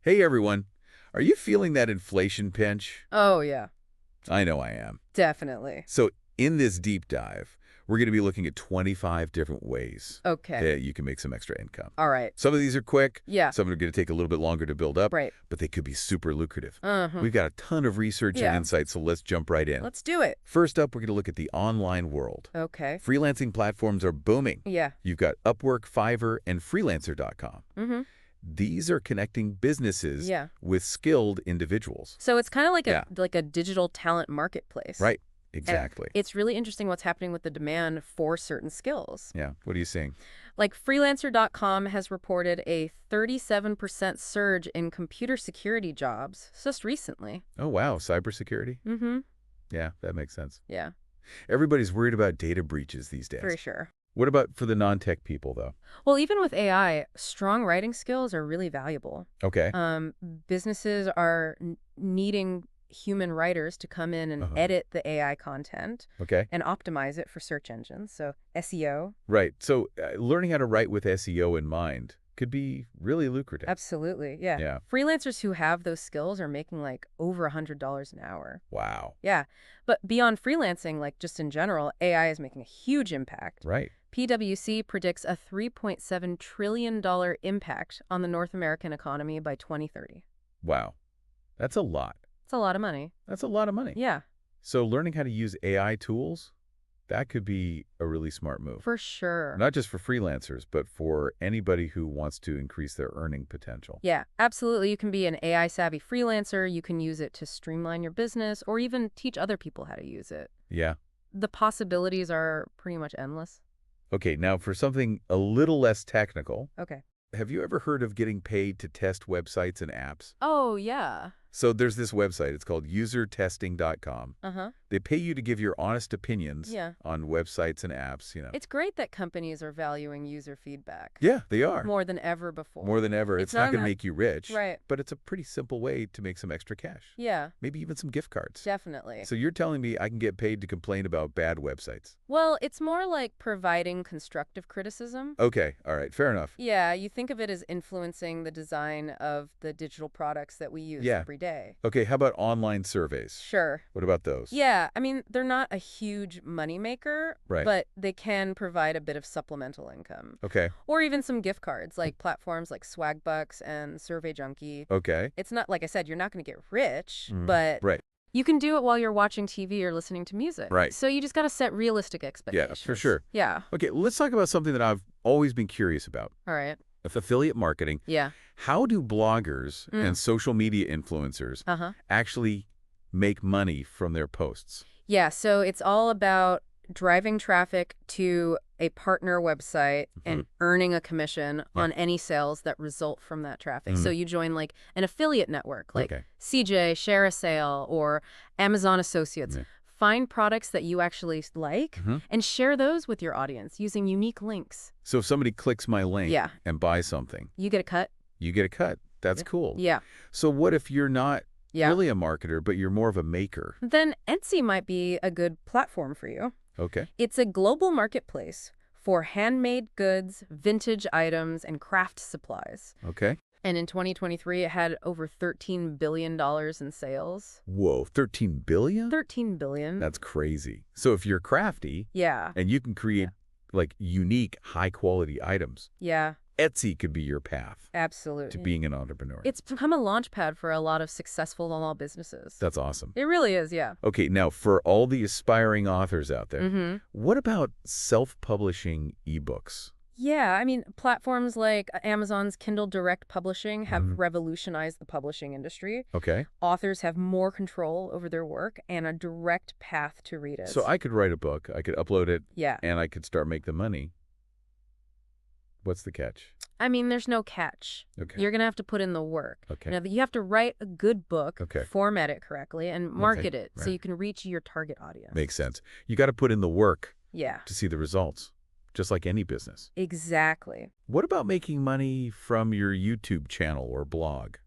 Hey everyone, are you feeling that inflation pinch? Oh, yeah, I know I am. definitely. So in this deep dive, we're going to be looking at 25 different ways Okay. that you can make some extra income. All right. Some of these are quick, Yeah, some are going to take a little bit longer to build up, right. but they could be super lucrative. Uh-huh. We've got a ton of research and Yeah. insight, so let's jump right in. Let's do it. First up, we're going to look at the online world. Okay. Freelancing platforms are booming. Yeah. You've got Upwork, Fiverr, and Freelancer.com. Mm-hmm. These are connecting businesses Yeah. with skilled individuals. So it's kind of like Yeah. a digital talent marketplace. Right. And Exactly. it's really interesting what's happening with the demand for certain skills. Yeah. What are you seeing? Like freelancer.com has reported a 37% surge in computer security jobs just recently. Oh, wow. Cybersecurity? Mm-hmm. Yeah, that makes sense. Yeah, Everybody's worried about data breaches these days. for sure. What about for the non-tech people, though? Well, even with AI, strong writing skills are really valuable. Okay. Um, Businesses are needing human writers to come in and Uh-huh. edit the AI content Okay. and optimize it for search engines. So SEO, Right. So learning how to write with SEO in mind could be really lucrative. absolutely. Yeah. Yeah. Freelancers who have those skills are making like over $100 an hour. Wow. Yeah. But beyond freelancing, like just in general, AI is making a huge impact. Right. PwC predicts a $3.7 trillion impact on the North American economy by 2030. Wow. That's a lot. It's a lot of money. That's a lot of money. Yeah, So learning how to use AI tools, that could be a really smart move. for sure. Not just for freelancers, but for anybody who wants to increase their earning potential. Yeah, absolutely. You can be an AI-savvy freelancer. You can use it to streamline your business or even teach other people how to use it. Yeah. The possibilities are pretty much endless. Okay, now for something a little less technical, Okay. have you ever heard of getting paid to test websites and apps? Oh, yeah. So there's this website, it's called usertesting.com. Uh-huh. They pay you to give your honest opinions Yeah. on websites and apps. It's great that companies are valuing user feedback Yeah, they are. more than ever before. More than ever. It's It's not not going to about- make you rich, Right. but it's a pretty simple way to make some extra cash. Yeah, Maybe even some gift cards. definitely. So you're telling me I can get paid to complain about bad websites? Well, it's more like providing constructive criticism. Okay, all right, fair enough. Yeah, you think of it as influencing the design of the digital products that we use Yeah. every day. Okay, how about online surveys? Sure. What about those? Yeah, I mean, they're not a huge moneymaker, Right. but they can provide a bit of supplemental income. Okay, Or even some gift cards, like platforms like Swagbucks and Survey Junkie. okay. It's not, like I said, you're not going to get rich, Mm, but right. you can do it while you're watching TV or listening to music. Right. So you just got to set realistic Yeah, expectations. for sure. Yeah. Okay, let's talk about something that I've always been curious about. All right. Affiliate marketing. Yeah. How do bloggers Mm. and social media influencers Uh-huh. actually make money from their posts? Yeah, so it's all about driving traffic to a partner website and earning a commission Yeah. on any sales that result from that traffic. So Mhm. you join like an affiliate network, like Okay. CJ, Share a Sale, or Amazon Associates. Yeah. Find products that you actually like Mhm. and share those with your audience using unique links. So if somebody clicks my link Yeah. and buys something, You get a cut. you get a cut. That's cool. Yeah. So what if you're not Yeah. really a marketer, but you're more of a maker? Then Etsy might be a good platform for you. Okay. It's a global marketplace for handmade goods, vintage items, and craft supplies. Okay. And in 2023, it had over $13 billion in sales. Whoa, 13 billion? 13 billion. That's crazy. So if you're crafty Yeah. and you can create like unique, high-quality items, Yeah, Etsy could be your path absolutely. to being an entrepreneur. It's become a launch pad for a lot of successful small businesses. That's awesome. It really is, yeah. Okay, now for all the aspiring authors out there, Mm-hmm. what about self-publishing ebooks? Yeah, I mean, platforms like Amazon's Kindle Direct Publishing have Mhm. revolutionized the publishing industry. Okay. Authors have more control over their work and a direct path to readers. So I could write a book, I could upload it, Yeah. and I could start make the money. What's the catch? I mean, there's no catch. Okay. You're going to have to put in the work. Okay. Now, you have to write a good book, Okay. format it correctly, and market it so right. you can reach your target audience. Makes sense. You got to put in the work Yeah, to see the results, just like any business. exactly. What about making money from your YouTube channel or blog?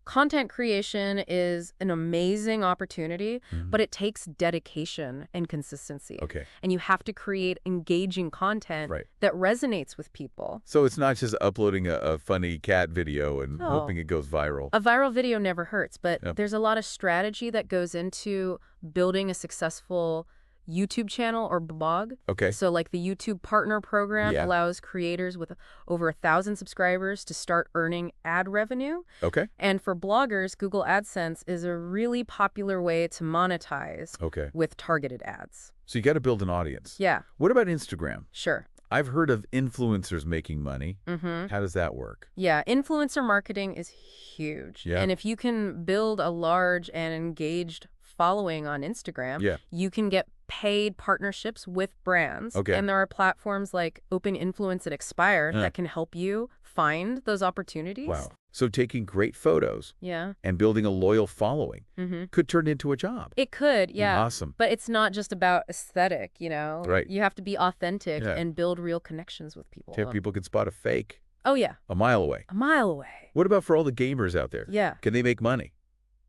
Content creation is an amazing opportunity, Mhm. but it takes dedication and consistency. Okay. And you have to create engaging content Right. that resonates with people. So it's not just uploading a funny cat video and hoping No. it goes viral. A viral video never hurts, but Yep. there's a lot of strategy that goes into building a successful YouTube channel or blog. Okay. So like the YouTube Partner Program Yeah. allows creators with over 1,000 subscribers to start earning ad revenue. Okay. And for bloggers, Google AdSense is a really popular way to monetize Okay. with targeted ads. So you got to build an audience. Yeah, What about Instagram? sure. I've heard of influencers making money. Mm-hmm. How does that work? Yeah, influencer marketing is huge. Yeah. And if you can build a large and engaged following on Instagram, Yeah. you can get paid partnerships with brands. Okay. And there are platforms like Open Influence and Expire Huh. that can help you find those opportunities. Wow. So taking great photos Yeah. and building a loyal following Mm-hmm. could turn into a job. It could, yeah. Awesome. But it's not just about aesthetic, you know? Right. You have to be authentic Yeah. and build real connections with people. People can spot a fake Oh, yeah. a mile away. A mile away. What about for all the gamers out there? Yeah. Can they make money?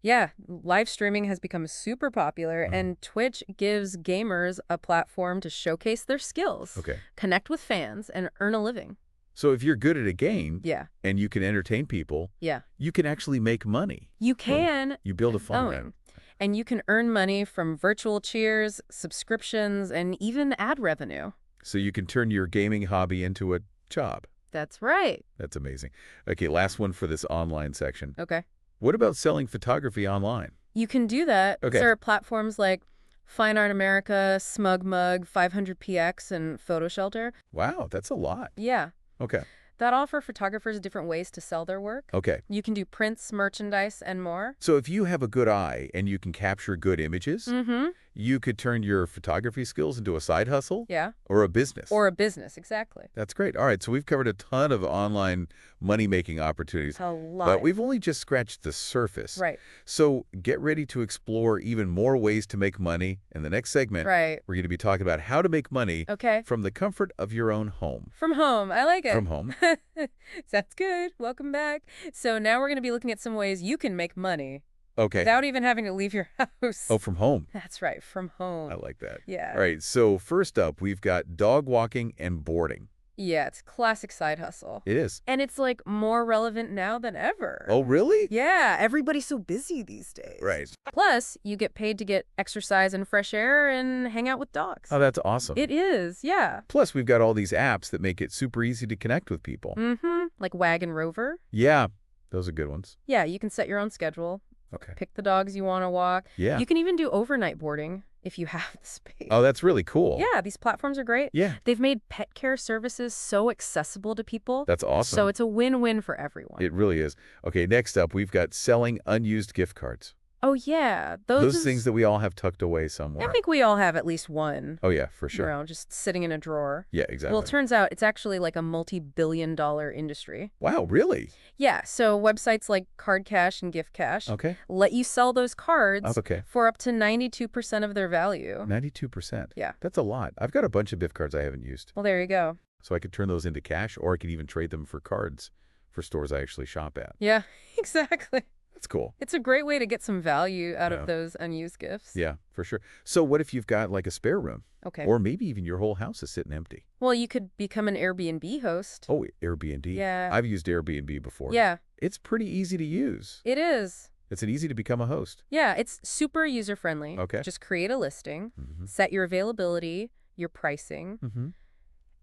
Yeah. Live streaming has become super popular, Mhm. and Twitch gives gamers a platform to showcase their skills, Okay. connect with fans, and earn a living. So if you're good at a game Yeah. and you can entertain people, Yeah. you can actually make money. You can. You build a fun going. around. And you can earn money from virtual cheers, subscriptions, and even ad revenue. So you can turn your gaming hobby into a job. That's right. That's amazing. Okay, last one for this online section. Okay. What about selling photography online? You can do that. Okay. There are platforms like Fine Art America, Smug Mug, 500px, and Photo Shelter. Wow, that's a lot. Yeah. Okay. That offer photographers different ways to sell their work. Okay. You can do prints, merchandise, and more. So if you have a good eye and you can capture good images, Mm-hmm. you could turn your photography skills into a side hustle Yeah. or a business. Or a business, exactly. That's great. All right, so we've covered a ton of online money-making opportunities, It's a lot. but we've only just scratched the surface. Right. So get ready to explore even more ways to make money. In the next segment, Right. we're going to be talking about how to make money Okay. from the comfort of your own home. From home. I like it. From home. Sounds good. Welcome back. So now we're going to be looking at some ways you can make money Okay. without even having to leave your house. Oh, from home. That's right. From home. I like that. Yeah. All right, so first up, we've got dog walking and boarding. Yeah, it's classic side hustle. It is. And it's like more relevant now than ever. Oh, really? Yeah, everybody's so busy these days. Right. Plus, you get paid to get exercise and fresh air and hang out with dogs. Oh, that's awesome. It is, yeah. Plus, we've got all these apps that make it super easy to connect with people. Mm-hmm. Like Wag and Rover. Yeah, those are good ones. Yeah, you can set your own schedule, Okay. pick the dogs you want to walk. Yeah. You can even do overnight boarding if you have the space. Oh, that's really cool. Yeah, these platforms are great. Yeah, They've made pet care services so accessible to people. that's awesome. So it's a win-win for everyone. It really is. Okay, next up, we've got selling unused gift cards. Oh, yeah. Those things that we all have tucked away somewhere. I think we all have at least one. Oh, yeah, for You sure. know, just sitting in a drawer. Yeah, exactly. Well, it turns out it's actually like a multi-billion-dollar industry. Wow, really? Yeah, so websites like Card Cash and Gift Cash Okay. let you sell those cards Oh, okay. for up to 92% of their value. 92%. Yeah. That's a lot. I've got a bunch of gift cards I haven't used. Well, there you go. So I could turn those into cash, or I could even trade them for cards for stores I actually shop at. Yeah, exactly. That's cool. It's a great way to get some value out Yeah. of those unused gifts. Yeah, for sure. So what if you've got like a spare room? Okay. Or maybe even your whole house is sitting empty? Well, you could become an Airbnb host. Oh, Airbnb. Yeah. I've used Airbnb before. Yeah, It's pretty easy to use. it is. It's an easy to become a host. Yeah, it's super user-friendly. Okay. Just create a listing, Mm-hmm. set your availability, your pricing, Mm-hmm.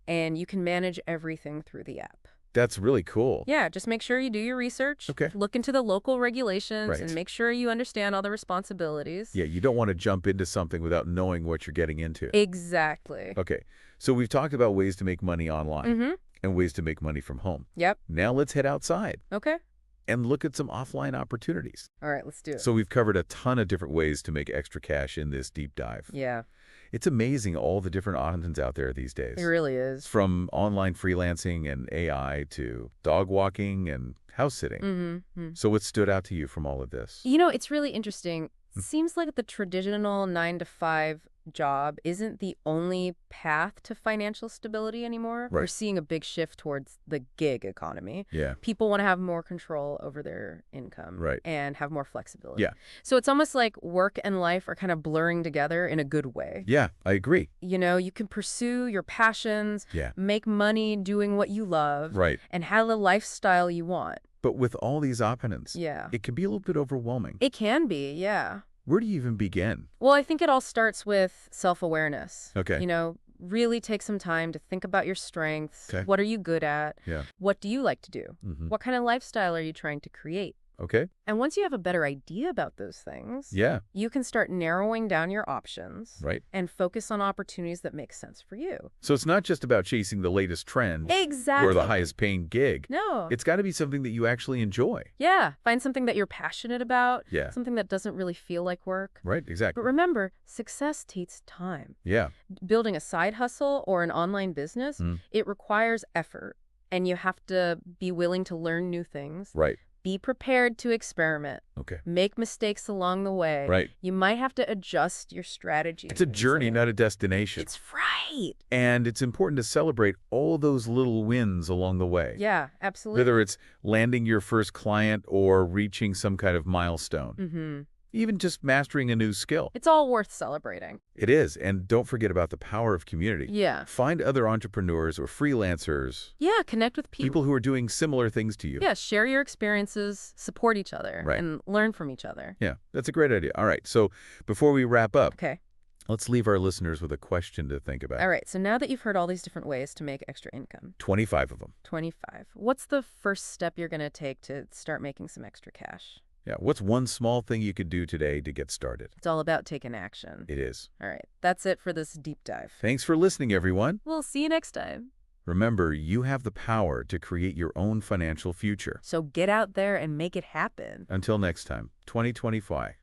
and you can manage everything through the app. That's really cool. Yeah, just make sure you do your research. Okay. Look into the local regulations Right. and make sure you understand all the responsibilities. Yeah, you don't want to jump into something without knowing what you're getting into. Exactly. Okay, so we've talked about ways to make money online Mm-hmm. and ways to make money from home. Yep. Now let's head outside Okay. and look at some offline opportunities. All right, let's do it. So we've covered a ton of different ways to make extra cash in this deep dive. Yeah, It's amazing all the different options out there these days. it really is. From online freelancing and AI to dog walking and house sitting. Mm-hmm. So what stood out to you from all of this? You know, it's really interesting. Hmm. Seems like the traditional 9-to-5 job isn't the only path to financial stability anymore. We're Right. seeing a big shift towards the gig economy. Yeah. People want to have more control over their income Right. and have more flexibility. Yeah. So it's almost like work and life are kind of blurring together in a good way. Yeah, I agree. You know, you can pursue your passions, Yeah. make money doing what you love, Right. and have the lifestyle you want. But with all these options, Yeah. it can be a little bit overwhelming. It can be, yeah. Where do you even begin? Well, I think it all starts with self-awareness. Okay. You know, really take some time to think about your strengths. Okay. What are you good at? Yeah. What do you like to do? Mm-hmm. What kind of lifestyle are you trying to create? Okay. And once you have a better idea about those things, Yeah. you can start narrowing down your options Right. and focus on opportunities that make sense for you. So it's not just about chasing the latest trend Exactly. or the highest paying gig. No. It's got to be something that you actually enjoy. Yeah. Find something that you're passionate about. Yeah. Something that doesn't really feel like work. Right. But Exactly. remember, success takes time. Yeah. Building a side hustle or an online business, it requires effort. And you have to be willing to learn new things. Right. Be prepared to experiment. Okay. Make mistakes along the way. Right. You might have to adjust your strategy. It's a journey, not a destination. It's right. And it's important to celebrate all those little wins along the way. Yeah, absolutely. Whether it's landing your first client or reaching some kind of milestone. Mm-hmm. Even just mastering a new skill. It's all worth celebrating. It is. And don't forget about the power of community. Yeah. Find other entrepreneurs or freelancers, Yeah, connect with people who are doing similar things to you. Yeah, share your experiences, support each other, Right. and learn from each other. Yeah, that's a great idea. All right, so before we wrap up, Okay. let's leave our listeners with a question to think about. All right, so now that you've heard all these different ways to make extra income, 25 of them. 25, what's the first step you're going to take to start making some extra cash? Yeah, what's one small thing you could do today to get started? It's all about taking action. It is. All right, that's it for this deep dive. Thanks for listening, everyone. We'll see you next time. Remember, you have the power to create your own financial future. So get out there and make it happen. Until next time, 2025.